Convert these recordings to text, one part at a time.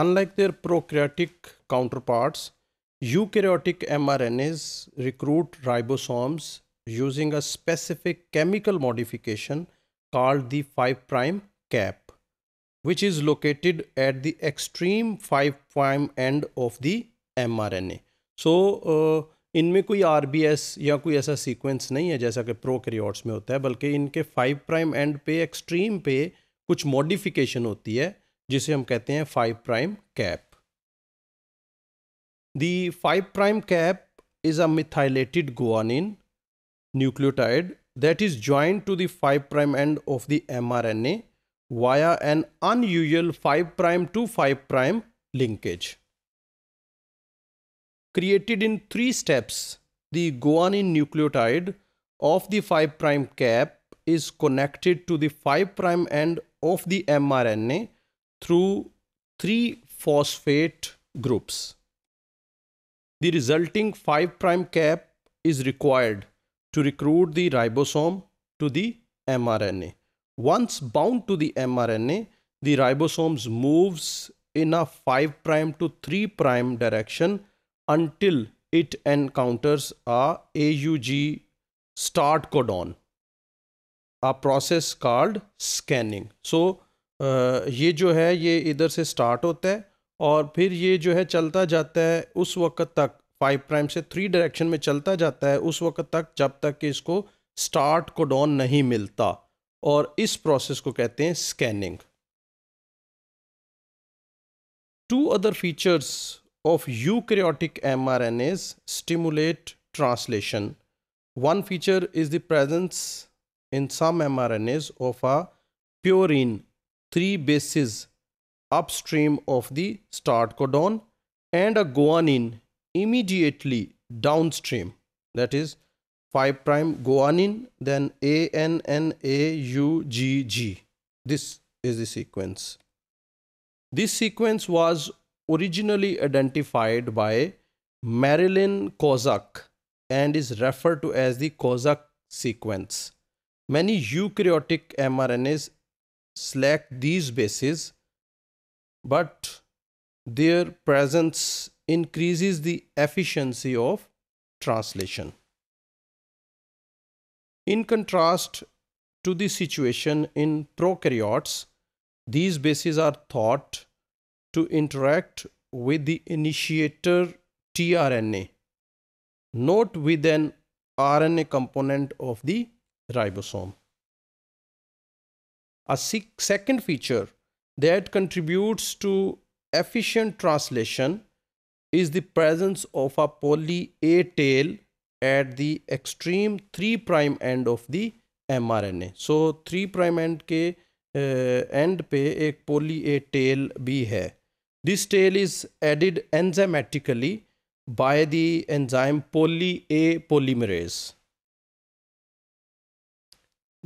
Unlike their prokaryotic counterparts, eukaryotic mRNAs recruit ribosomes using a specific chemical modification called the 5' cap, which is located at the extreme 5' end of the mRNA. So, इनमें कोई RBS या कोई ऐसा sequence नहीं है जैसा कि prokaryotes में होता है, बल्कि इनके 5' एंड पे एक्सट्रीम पे कुछ मॉडिफिकेशन होती है जिसे हम कहते हैं 5' cap. The 5' cap is a methylated guanine nucleotide that is joined to the 5' end of the mRNA via an unusual 5' to 5' linkage. Created in 3 steps, the guanine nucleotide of the 5' cap is connected to the 5' end of the mRNA through 3 phosphate groups. The resulting 5' cap is required to recruit the ribosome to the mRNA. Once bound to the mRNA, the ribosomes moves in a 5' to 3' direction until it encounters a AUG start codon, a process called scanning. So, ये जो है ये इधर से start होता है और फिर ये जो है चलता जाता है उस वक्त तक 5' से 3 डायरेक्शन में चलता जाता है उस वक्त तक जब तक कि इसको स्टार्ट कोडॉन नहीं मिलता, और इस प्रोसेस को कहते हैं scanning. 2 other features of eukaryotic mRNAs stimulate translation. One feature is the presence in some mRNAs of a purine 3 bases upstream of the start codon and a guanine immediately downstream, that is 5' guanine, then ANNAUGG. This is the sequence. This sequence was originally identified by Marilyn Kozak and is referred to as the Kozak sequence. Many eukaryotic mRNAs lack these bases, but their presence increases the efficiency of translation. In contrast to the situation in prokaryotes, these bases are thought to interact with the initiator tRNA, not with an RNA component of the ribosome. A second feature that contributes to efficient translation is the presence of a poly A tail at the extreme 3' end of the mRNA. So 3' end के end पे एक poly A tail भी है. This tail is added enzymatically by the enzyme poly A polymerase.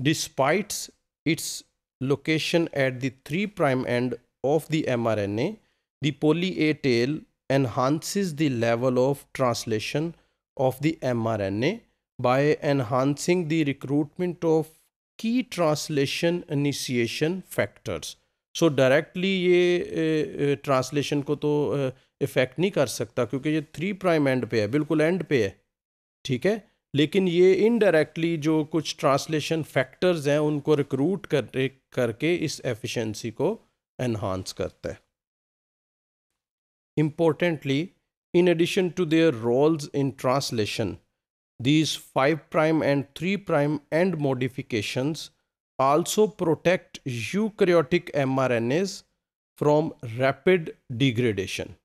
Despite its location at the 3' end of the mRNA, the poly A tail enhances the level of translation of the mRNA by enhancing the recruitment of key translation initiation factors. So directly ये translation को तो effect नहीं कर सकता क्योंकि ये 3' and पे है, बिल्कुल एंड पे है, ठीक है, लेकिन ये इनडायरेक्टली जो कुछ ट्रांसलेशन फैक्टर्स हैं उनको रिक्रूट करके इस एफिशिएंसी को एनहांस करता है. Importantly, in addition to their roles in translation, these 5' and 3' end modifications also protect eukaryotic mRNAs from rapid degradation.